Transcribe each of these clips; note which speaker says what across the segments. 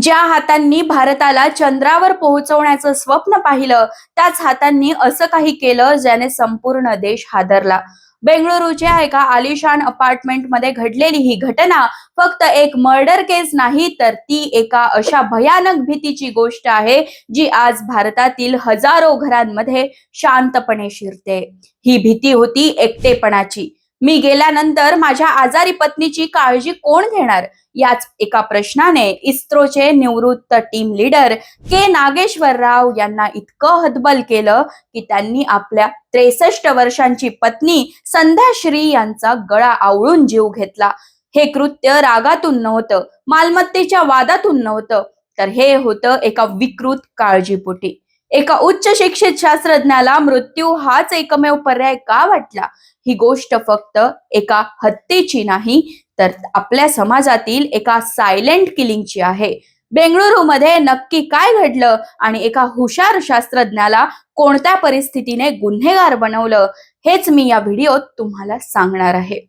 Speaker 1: ज्या हातांनी भारताला चंद्रावर पोहोचवण्याचं स्वप्न पाहिलं, त्याच हातांनी असं काही केलं ज्याने संपूर्ण देश हादरला. बेंगळुरूच्या एका आलिशान अपार्टमेंट मध्ये घडलेली ही घटना फक्त एक मर्डर केस नाही, तर ती एका अशा भयानक भीतीची गोष्ट आहे जी आज भारतातील हजारो घरांमध्ये शांतपणे शिरते. ही भीती होती एकटेपणाची. मी गेल्यानंतर माझ्या आजारी पत्नीची काळजी कोण घेणार, याच एका प्रश्नाने इस्रोचे निवृत्त टीम लीडर के नागेश्वर राव यांना इतकं हतबल केलं की त्यांनी आपल्या 63 वर्षांची पत्नी संध्याश्री यांचा गळा आवळून जीव घेतला. हे कृत्य रागातून नव्हतं, मालमत्तेच्या वादातून नव्हतं, तर हे होतं एका विकृत काळजीपोटी. एका उच्च शिक्षित शास्त्रज्ञाला मृत्यू हाच एकमेव पर्याय का वाटला? ही गोष्ट फक्त एका हत्येची नाही, तर आपल्या समाजातील एका सायलेंट किलिंगची आहे. बेंगळुरूमध्ये नक्की काय घडलं आणि एका हुशार शास्त्रज्ञाला कोणत्या परिस्थितीने गुन्हेगार बनवलं, हेच मी या व्हिडिओत तुम्हाला सांगणार आहे.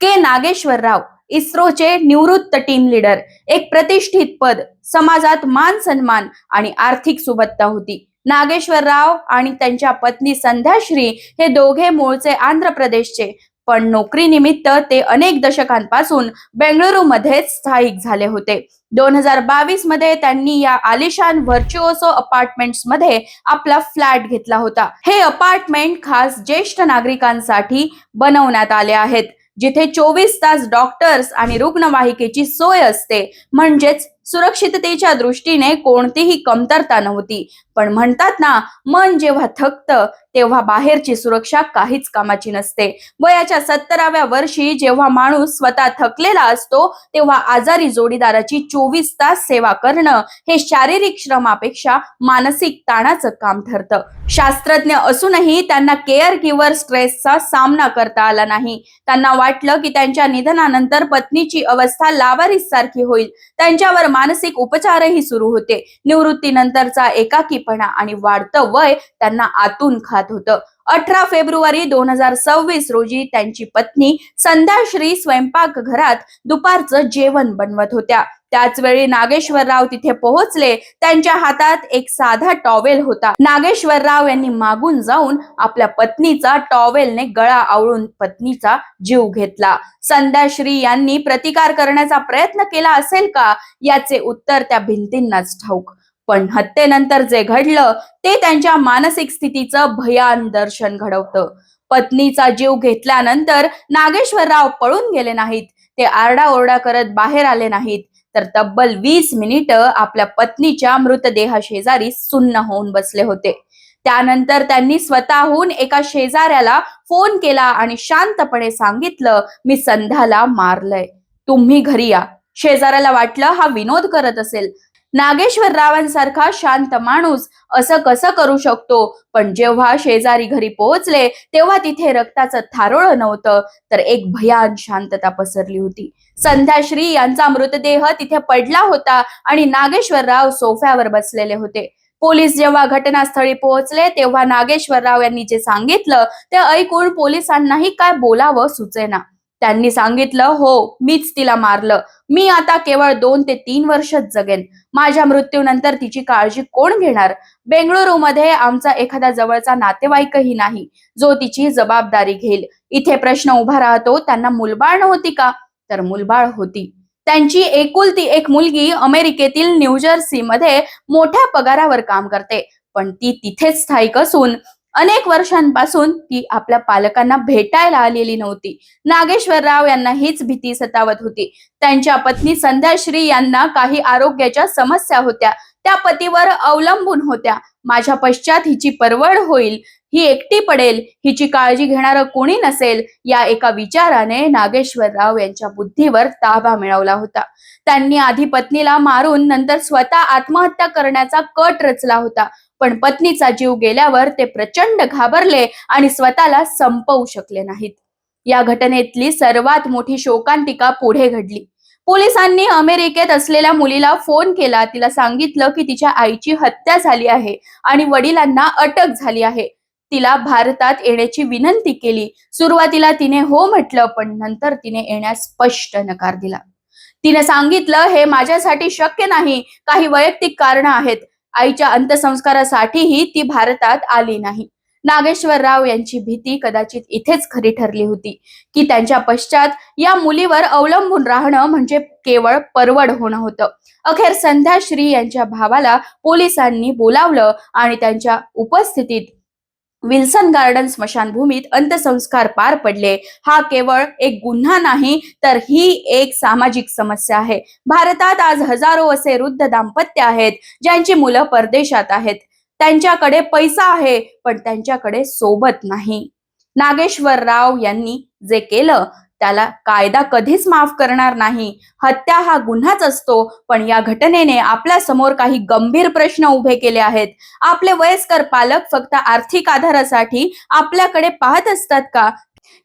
Speaker 1: के नागेश्वर राव, इस्रोचे निवृत्त टीम लीडर. एक प्रतिष्ठित पद, समाजात मान सन्मान आणि आर्थिक सुबत्ता होती. नागेश्वर राव आणि त्यांच्या पत्नी संध्याश्री हे दोघे मूळचे आंध्र प्रदेशचे, पण नोकरीनिमित्त ते अनेक दशकांपासून बेंगळुरूमध्येच स्थायिक झाले होते. 2022 मध्ये त्यांनी या आलिशान व्हर्च्युओसो अपार्टमेंट्स मध्ये आपला फ्लॅट घेतला होता. हे अपार्टमेंट खास ज्येष्ठ नागरिकांसाठी बनवण्यात आले आहेत, जिथे 24 तास डॉक्टर्स आणि रुग्णवाहिकेची सोय असते. म्हणजेच सुरक्षिततेच्या दृष्टीने कोणतीही कमतरता नव्हती. पण म्हणतात ना, मन जेव्हा थकतं तेव्हा बाहेरची सुरक्षा काहीच कामाची नसते. वयाच्या 70व्या वर्षी जेव्हा माणूस स्वतः थकलेला असतो, तेव्हा आजारी जोडीदाराची 24 तास सेवा करणं हे शारीरिक श्रमापेक्षा मानसिक ताणाचं काम ठरतं. शास्त्रज्ञ असूनही त्यांना केअर गिव्हर स्ट्रेसचा सामना करता आला नाही. त्यांना वाटलं की त्यांच्या निधनानंतर पत्नीची अवस्था लावारिस सारखी होईल. त्यांच्यावर मानसिक उपचारही सुरू होते. निवृत्तीनंतरचा एकाकीपणा आणि वाढतं वय त्यांना आतून खात होतं. 18 फेब्रुवारी 2026 रोजी त्यांची पत्नी संध्याश्री स्वयंपाकघरात दुपारचं जेवण बनवत होत्या. त्याच वेळी नागेश्वरराव तिथे पोहोचले. त्यांच्या हातात एक साधा टॉवेल होता. नागेश्वरराव यांनी मागून जाऊन आपल्या पत्नीचा टॉवेलने गळा आवळून पत्नीचा जीव घेतला. संध्याश्री यांनी प्रतिकार करण्याचा प्रयत्न केला असेल का, याचे उत्तर त्या भिंतींनाच ठाऊक. पण हत्येनंतर जे घडलं ते त्यांच्या मानसिक स्थितीचं भयान दर्शन घडवतं. पत्नीचा जीव घेतल्यानंतर नागेश्वरराव पळून गेले नाहीत. ते आरडाओरडा करत बाहेर आले नाहीत, तर तब्बल 20 मिनिटं आपल्या पत्नीच्या मृतदेहा शेजारी सुन्न होऊन बसले होते. त्यानंतर त्यांनी स्वतःहून एका शेजाऱ्याला फोन केला आणि शांतपणे सांगितलं, मी संध्याला मारलंय, तुम्ही घरी या. शेजाऱ्याला वाटलं हा विनोद करत असेल. नागेश्वररावांसारखा शांत माणूस असं कसं करू शकतो? पण जेव्हा शेजारी घरी पोहोचले तेव्हा तिथे रक्ताचं थारोळं नव्हतं, तर एक भयान शांतता पसरली होती. संध्याश्री यांचा मृतदेह तिथे पडला होता आणि नागेश्वरराव सोफ्यावर बसलेले होते. पोलीस जेव्हा घटनास्थळी पोहोचले तेव्हा नागेश्वरराव यांनी जे सांगितलं ते ऐकून पोलिसांनाही काय बोलावं सुचेना. त्यांनी सांगितलं, हो, मीच तिला मारलं. मी आता केवळ 2 ते 3 वर्षच जगेन. माझ्या मृत्यूनंतर तिची काळजी कोण घेणार? बेंगळुरूमध्ये आमचा एखादा जवळचा नातेवाईकही नाही जो तिची जबाबदारी घेईल. इथे प्रश्न उभा राहतो, त्यांना मुलबाळ नव्हती का? तर मुलबाळ होती. त्यांची एकुलती एक मुलगी अमेरिकेतील न्यूजर्सी मध्ये मोठ्या पगारावर काम करते, पण ती तिथेच स्थायिक असून अनेक वर्षांपासून ती आपल्या पालकांना भेटायला आलेली नव्हती. नागेश्वरराव यांना हीच भीती सतावत होती. त्यांच्या पत्नी संध्याश्री यांना काही आरोग्याच्या समस्या होत्या. त्या पतीवर अवलंबून होत्या. माझ्या पश्चात हिची परवड होईल, ही एकटी पडेल, हिची काळजी घेणारं कोणी नसेल, या एका विचाराने नागेश्वरराव यांच्या बुद्धीवर ताबा मिळवला होता. त्यांनी आधी पत्नीला मारून नंतर स्वतः आत्महत्या करण्याचा कट रचला होता. पण पत्नीचा जीव गेल्यावर ते प्रचंड घाबरले आणि स्वतःला संपवू शकले नाहीत. या घटनेतली सर्वात मोठी शोकांतिका पुढे घडली. पोलिसांनी अमेरिकेत असलेल्या मुलीला फोन केला. तिला सांगितलं की तिच्या आईची हत्या झाली आहे आणि वडिलांना अटक झाली आहे. तिला भारतात येण्याची विनंती केली. सुरुवातीला तिने हो म्हटलं, पण नंतर तिने येण्यास स्पष्ट नकार दिला. तिने सांगितलं, हे माझ्यासाठी शक्य नाही, काही वैयक्तिक कारणं आहेत. आईच्या अंत्यसंस्कारासाठीही ती भारतात आली नाही. नागेश्वर राव यांची भीती कदाचित इथेच खरी ठरली होती की त्यांच्या पश्चात या मुलीवर अवलंबून राहणं म्हणजे केवळ परवड होणं होतं. अखेर संध्याश्री यांच्या भावाला पोलिसांनी बोलावलं आणि त्यांच्या उपस्थितीत विल्सन गार्डन स्मशानभूमीत अंत्यसंस्कार पार पडले. हा केवळ एक गुन्हा नाही, तर ही एक सामाजिक समस्या आहे. भारतात आज हजारो असे वृद्ध दाम्पत्य आहेत ज्यांची मुलं परदेशात आहेत. त्यांच्याकडे पैसा आहे, पण त्यांच्याकडे सोबत नाही. नागेश्वर राव यांनी जे केलं त्याला कायदा कधीच माफ करणार नाही. हत्या हा गुन्हाच असतो, पण या घटनेने आपल्या समोर काही गंभीर प्रश्न उभे केले आहेत. आपले वयस्कर पालक फक्त आर्थिक आधारासाठी आपल्याकडे पाहत असतात का,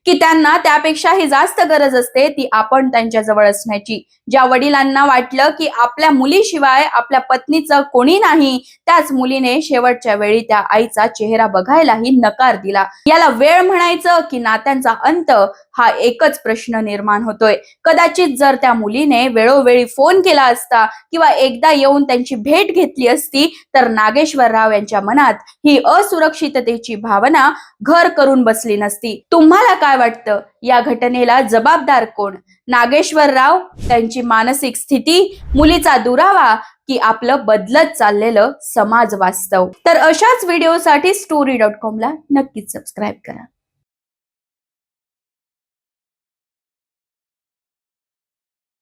Speaker 1: की त्यांना त्यापेक्षाही जास्त गरज असते ती आपण त्यांच्या जवळ असण्याची? ज्या वडिलांना वाटलं की आपल्या मुलीशिवाय आपल्या पत्नीचं कोणी नाही, त्याच मुलीने शेवटच्या वेळी त्या आईचा चेहरा बघायलाही नकार दिला. याला वेळ म्हणायचं की नात्यांचा अंत, हा एकच प्रश्न निर्माण होतोय. कदाचित जर त्या मुलीने वेळोवेळी फोन केला असता किंवा एकदा येऊन त्यांची भेट घेतली असती, तर नागेश्वर राव यांच्या मनात ही असुरक्षिततेची भावना घर करून बसली नसती. तुम्हाला काय वाटतं, या घटनेला जबाबदार कोण? नागेश्वर राव, त्यांची मानसिक स्थिती, मुलीचा दुरावा, की आपलं बदलत चाललेलं समाज वास्तव? तर अशाच व्हिडिओसाठी story.com ला नक्कीच सबस्क्राईब करा.